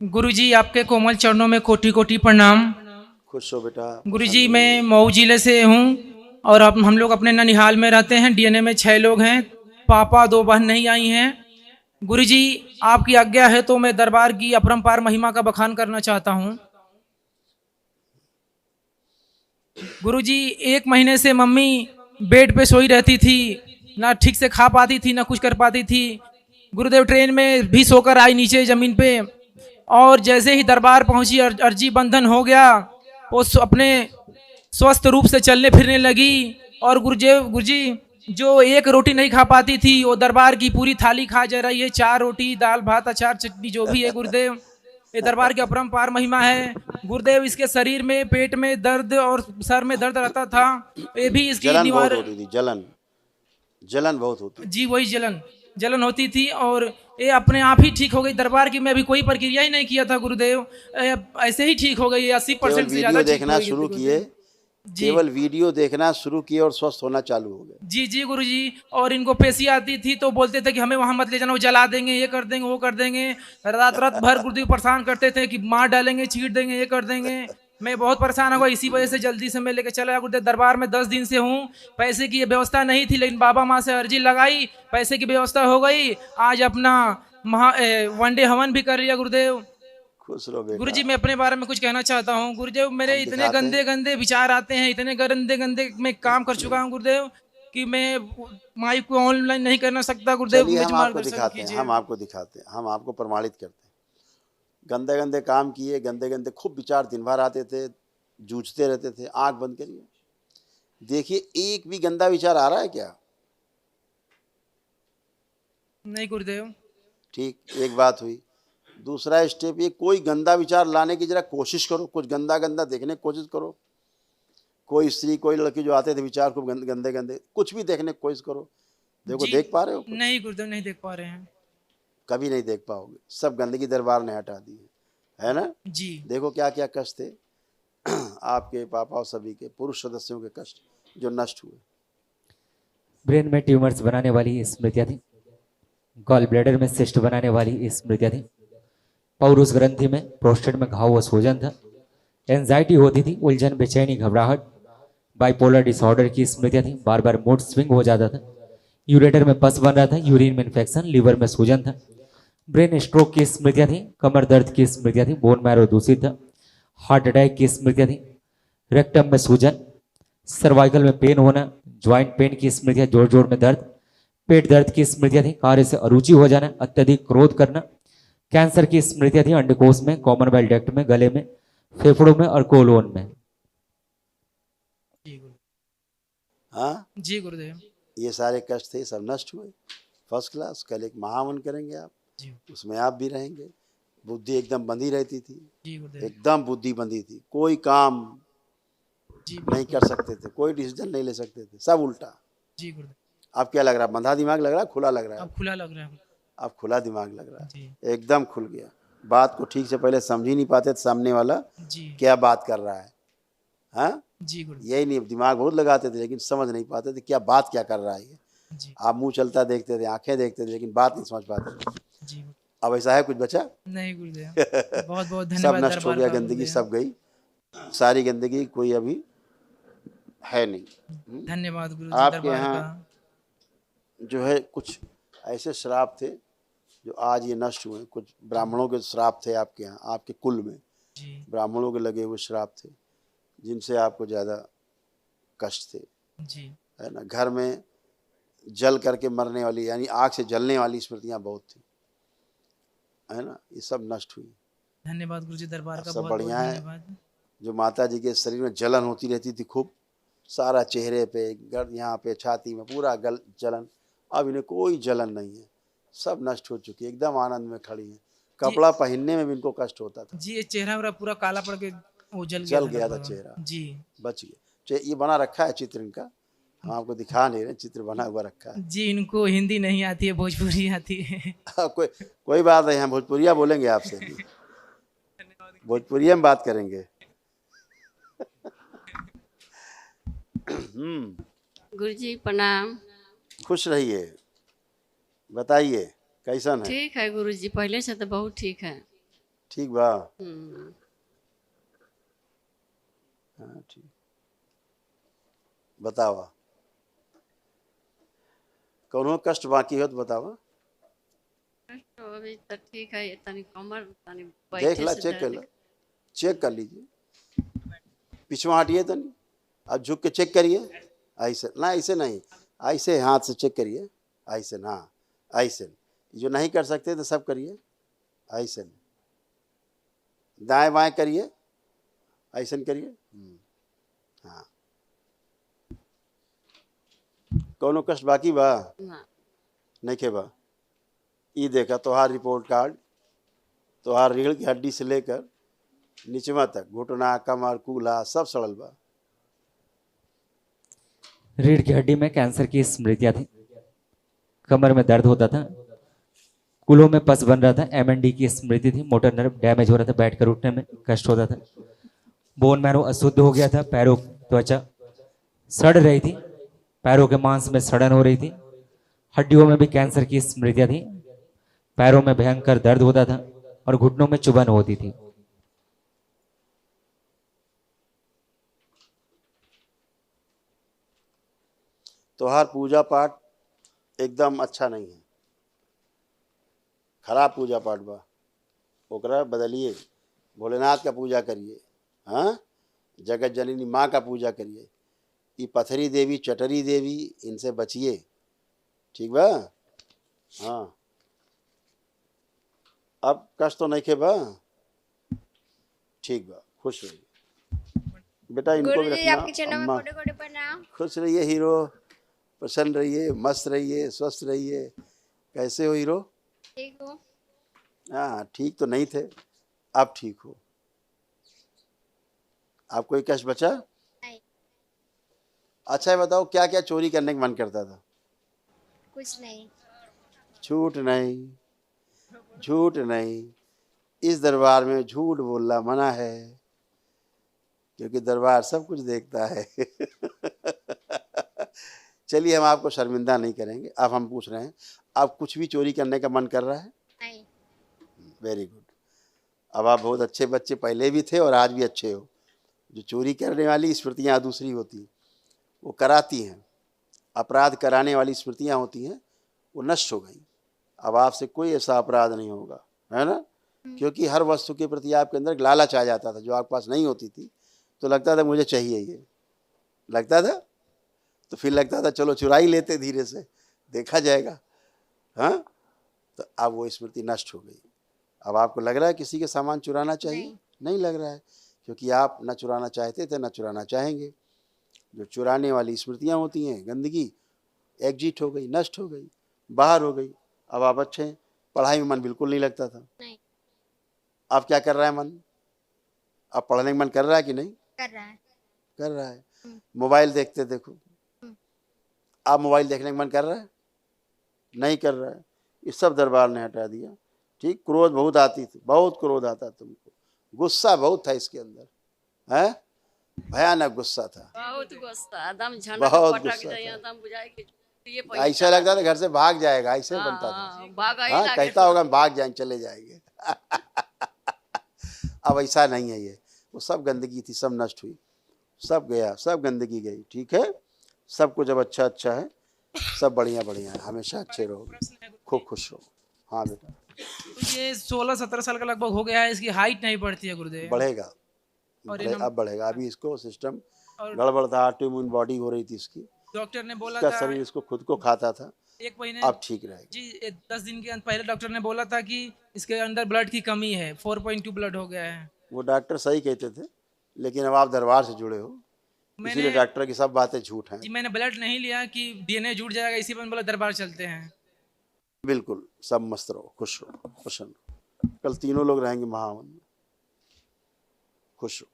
गुरुजी आपके कोमल चरणों में कोटि कोटि प्रणाम। खुश हो बेटा। गुरुजी मैं मऊ जिले से हूँ और अब हम लोग अपने ननिहाल में रहते हैं। डीएनए में 6 लोग हैं। पापा 2 बहन नहीं आई हैं। गुरुजी आपकी आज्ञा है तो मैं दरबार की अपरंपार महिमा का बखान करना चाहता हूँ। गुरुजी 1 महीने से मम्मी बेड पे सोई रहती थी, ना ठीक से खा पाती थी ना कुछ कर पाती थी। गुरुदेव ट्रेन में भी सोकर आई नीचे जमीन पे, और जैसे ही दरबार पहुंची अर्जी बंधन हो गया। वो अपने स्वस्थ रूप से चलने फिरने लगी। और गुरुजी जो 1 रोटी नहीं खा पाती थी वो दरबार की पूरी थाली खा जा रही है। 4 रोटी, दाल भात, अचार, चटनी जो भी है गुरुदेव, ये दरबार की अपरंपार महिमा है। गुरुदेव इसके शरीर में पेट में दर्द और सर में दर्द रहता था, ये भी इसकी जलन बहुत निवारण। होती थी, जलन जलन बहुत होती जी वही जलन होती थी और ये अपने आप ही ठीक हो गई। दरबार की मैं अभी कोई प्रक्रिया ही नहीं किया था गुरुदेव, ऐसे ही ठीक हो गई। केवल 80% से ज्यादा वीडियो ठीक हो देखना गई थी शुरू किए, गुरुदेव। जी केवल वीडियो देखना शुरू किए और स्वस्थ होना चालू हो गए। जी जी गुरुजी। और इनको पेशी आती थी तो बोलते थे कि हमें वहां मत ले जाना, वो जला देंगे, ये कर देंगे, वो कर देंगे। रात रात भर गुरुदेव परेशान करते थे कि मार डालेंगे, चीट देंगे, ये कर देंगे। मैं बहुत परेशान हो गया। इसी वजह से जल्दी से मैं लेके चला गया गुरुदेव दरबार में। 10 दिन से हूँ। पैसे की व्यवस्था नहीं थी, लेकिन बाबा माँ से अर्जी लगाई, पैसे की व्यवस्था हो गई। आज अपना वनडे हवन भी कर लिया गुरुदेव। खुश रहो बेटा। गुरुजी मैं अपने बारे में कुछ कहना चाहता हूँ। गुरुदेव मेरे हम इतने दिखाते गंदे हैं। गंदे विचार आते हैं, इतने गंदे गंदे मैं काम कर चुका हूँ गुरुदेव कि मैं माइक को ऑनलाइन नहीं करना सकता। गुरुदेव चलिए मुझे हम आपको मार्गदर्शन दिखाते हैं, कीजिए। हम आपको दिखाते हैं, हम आपको प्रमाणित करते हैं। गंदे गंदे काम किए, गंदे गंदे खूब विचार दिन भर आते थे, जूझते रहते थे। आंख बंद करिए, देखिए एक भी गंदा विचार आ रहा है क्या? नहीं गुरुदेव। ठीक, एक बात हुई। दूसरा स्टेप ये, कोई गंदा विचार लाने की जरा कोशिश करो, कुछ गंदा गंदा देखने की कोशिश करो। कोई स्त्री कोई लड़की जो आते थे विचार खूब गंदे गंदे, कुछ भी देखने की कोशिश करो। देखो, जी देख पा रहे हो कुछ? नहीं गुरुदेव, नहीं देख पा रहे हैं। कभी नहीं देख पाओगे। सब गंदगी दरबार ने हटा दी है ना? जी देखो क्या क्या कष्ट थे आपके पापा और सभी के पुरुष सदस्यों के कष्ट जो नष्ट हुए। ब्रेन में ट्यूमर्स बनाने वाली स्मृतियाँ थी, गॉल ब्लैडर में सिस्ट बनाने वाली स्मृतियाँ थी, पौरुष ग्रंथि में प्रोस्टेट में घाव व सूजन था, एंजाइटी होती थी, उलझन, बेचैनी, घबराहट, बाइपोलर डिसऑर्डर की स्मृतियाँ थी, बार बार मूड स्विंग हो जाता था, यूरेटर में पस बन रहा था, यूरिन में इन्फेक्शन, लीवर में सूजन था, ब्रेन स्ट्रोक की स्मृतियाँ थी, कमर दर्द की स्मृतियाँ थी, बोन मैरो दूषित था, हार्ट अटैक की स्मृतियाँ थी, रेक्टम में सूजन, सर्वाइकल में पेन होना, ज्वाइंट पेन की स्मृतियाँ, जोड़ जोड़ में दर्द, पेट दर्द की स्मृतियाँ थी, कार्य से अरुचि हो जाना, अत्यधिक क्रोध करना, कैंसर की स्मृतियाँ थी, अंडकोश में, कॉमन बाइल डक्ट में, गले में, फेफड़ों में और कोलोन में। जी गुरुदेव। हाँ, जी गुरुदेव। ये सारे कष्ट थे, सब नष्ट हुए। First class. कल एक महावन करेंगे आप, जी उसमें आप भी रहेंगे। बुद्धि एकदम बंधी रहती थी, जी गुरुदेव। एकदम बुद्धि बंधी थी, कोई काम जी नहीं कर सकते थे, कोई डिसीजन नहीं ले सकते थे, सब उल्टा। जी गुरुदेव। अब क्या लग रहा है? बंधा दिमाग लग रहा है, खुला लग रहा है? अब खुला लग रहा है। अब खुला दिमाग लग रहा जी है, एकदम खुल गया। बात को ठीक से पहले समझ ही नहीं पाते थे सामने वाला जी क्या बात कर रहा है। हाँ, जी गुरुदेव। यही नहीं, दिमाग बहुत लगाते थे लेकिन समझ नहीं पाते थे क्या बात क्या कर रहा है ये। जी आप मुंह चलता देखते थे, आंखें देखते थे, लेकिन बात नहीं समझ पाते थे। जी अब ऐसा है कुछ बचा? नहीं गुरुदेव। बहुत बहुत सब धन्यवाद नष्ट हो दरबार गया, का गंदगी गुरुदेव। सब गई, सारी गंदगी कोई अभी है नहीं। धन्यवाद गुरुजी आपके दरबार यहाँ का। जो है कुछ ऐसे श्राप थे जो आज ये नष्ट हुए। कुछ ब्राह्मणों के श्राप थे आपके यहाँ, आपके कुल में जी ब्राह्मणों के लगे हुए श्राप थे जिनसे आपको ज़्यादा कष्ट थे, जी है ना? घर में जल करके मरने वाली, यानी आग से जलने वाली स्मृतियाँ बहुत थी, है ना? ये सब नष्ट हुई। धन्यवाद गुरुजी दरबार का, सब बहुत बहुत बढ़िया है। धन्यवाद। जो माता जी के शरीर में जलन होती रहती थी खूब, सारा चेहरे पे, यहाँ पे, छाती में पूरा जलन, अब इन्हें कोई जलन नहीं है, सब नष्ट हो चुकी है, एकदम आनंद में खड़ी है। कपड़ा पहनने में भी इनको कष्ट होता था, जी ये चेहरा मेरा पूरा काला पड़ के वो जल जल गया गया था था चेहरा, जी बच गया। ये बना रखा है चित्र इनका, हम आपको दिखा नहीं रहे, चित्र बना हुआ रखा है। जी। इनको हिंदी नहीं आती है, भोजपुरी आती है। कोई बात नहीं, हम भोजपुरिया बोलेंगे आपसे भी, भोजपुरिया में बात करेंगे। गुरुजी प्रणाम। खुश रहिए, बताइए कैसन है? ठीक है गुरुजी, पहले से तो बहुत ठीक है। ठीक बा। हम्म, हाँ ठीक। बतावा कौनो कष्ट बाकी हो तो बतावा। तो अभी तो ठीक है, तनी कमर तनी देख बैठे ला, से चेक कर दर्द। ला, चेक कर लीजिए। पिछवा हटिए तनी, अब झुक के चेक करिए। ऐसे ना, ऐसे नहीं, ऐसे हाथ से चेक करिए। ऐसे ना, ऐसे जो नहीं कर सकते तो सब करिए। ऐसे दाएं बाएं करिए, ऐसे करिए। हाँ, कौनो कष्ट बाकी बा? ना, नहीं के बा। ई देखा तोहार रिपोर्ट कार्ड, तोहार रीढ़ की हड्डी से लेकर निचवा तक, घुटना, कमर, कूल्हा सब सड़ल बा। रीढ़ की हड्डी में कैंसर की स्मृतियां थी, कमर में दर्द होता था, कूल्हों में पस बन रहा था, एमएनडी की स्मृति थी, मोटर नर्व डैमेज हो रहा था, बैठकर उठने में कष्ट होता था, बोन मैरो अशुद्ध हो गया था, पैरों त्वचा सड़ रही थी, पैरों के मांस में सड़न हो रही थी, हड्डियों में भी कैंसर की स्मृतियां थी, पैरों में भयंकर दर्द होता था और घुटनों में चुभन होती थी। तोहार पूजा पाठ एकदम अच्छा नहीं है, खराब पूजा पाठ बा। ओकरा बदलिए, भोलेनाथ का पूजा करिए। हाँ, जगत जननी माँ का पूजा करिए। ये पथरी देवी, चटरी देवी, इनसे बचिए। ठीक बा। हाँ, अब कष्ट तो नहीं के बा। ठीक बा, खुश रहिए बेटा, इनको भी गुरुजी रखना। आपके चरणों में अम्मा कोटि कोटि प्रणाम। खुश रहिए हीरो, प्रसन्न रहिए, मस्त रहिए, स्वस्थ रहिए। कैसे हो हीरो? ठीक हो? हाँ, ठीक तो नहीं थे, अब ठीक हो। आप कोई कष्ट बचा? नहीं, अच्छा ये बताओ, क्या क्या चोरी करने का मन करता था? कुछ नहीं। झूठ नहीं, झूठ नहीं। इस दरबार में झूठ बोलना मना है, क्योंकि दरबार सब कुछ देखता है। चलिए, हम आपको शर्मिंदा नहीं करेंगे। अब हम पूछ रहे हैं, आप कुछ भी चोरी करने का मन कर रहा है? नहीं, वेरी गुड। अब आप बहुत अच्छे बच्चे पहले भी थे और आज भी अच्छे हो। जो चोरी करने वाली स्मृतियाँ दूसरी होती हैं, वो कराती हैं। अपराध कराने वाली स्मृतियाँ होती हैं, वो नष्ट हो गई। अब आपसे कोई ऐसा अपराध नहीं होगा, है ना? क्योंकि हर वस्तु के प्रति आपके अंदर लालच आ जाता था, जो आपके पास नहीं होती थी तो लगता था मुझे चाहिए ये, लगता था तो फिर लगता था चलो चुरा ही लेते, धीरे से देखा जाएगा। हाँ, तो अब वो स्मृति नष्ट हो गई। अब आपको लग रहा है किसी के सामान चुराना चाहिए? नहीं लग रहा है, क्योंकि आप न चुराना चाहते थे, न चुराना चाहेंगे। जो चुराने वाली स्मृतियाँ होती हैं, गंदगी एग्जिट हो गई, नष्ट हो गई, बाहर हो गई। अब आप अच्छे हैं। पढ़ाई में मन बिल्कुल नहीं लगता था, नहीं, अब क्या कर रहा है मन? अब पढ़ने का मन कर रहा है कि नहीं? कर रहा है। कर रहा है। मोबाइल देखते देखो, अब मोबाइल देखने का मन कर रहा है? नहीं कर रहा है। ये सब दरबार ने हटा दिया। ठीक, क्रोध बहुत आती थी, बहुत क्रोध आता तुमको, गुस्सा बहुत था इसके अंदर, है? भयानक गुस्सा था, बहुत गुस्सा, एकदम झनक बहुत पटक गुस्सा जाए, था। एकदम बुझाए कि ये ऐसा लगता था घर से भाग जाएगा, ऐसे बनता था। हाँ, भागा ही हाँ, लागे कहता होगा भाग जाएंगे, चले जाएंगे। अब ऐसा नहीं है। ये वो सब गंदगी थी, सब नष्ट हुई, सब गया, सब गंदगी गई। ठीक है, सब कुछ अब अच्छा अच्छा है, सब बढ़िया बढ़िया है। हमेशा अच्छे रहो, खूब खुश रहो। हाँ बेटा, ये 16-17 साल का लगभग हो गया है, इसकी हाइट नहीं बढ़ती है गुरुदेव। बढ़ेगा, और ये अब बढ़ेगा। अभी इसको सिस्टम और गड़बड़ था, ऑटोइम्यून बॉडी हो रही थी इसकी, डॉक्टर ने बोला इसका था शरीर इसको खुद को खाता था। एक महीने अब ठीक रहेगा। जी 10 दिन के पहले डॉक्टर ने बोला था कि इसके अंदर ब्लड की कमी है, 4.2 ब्लड हो गया है। वो डॉक्टर सही कहते थे, लेकिन अब आप दरबार से जुड़े हो, इसीलिए मैंने डॉक्टर की सब बातें झूठ हैं। जी मैंने ब्लड नहीं लिया कि डीएनए जुड़ जाएगा, इसी पर बोला दरबार चलते हैं। बिल्कुल, सब मस्त रहो, खुश रहो, प्रसन्न रहो। कल तीनों लोग रहेंगे महावन में, खुश रहो।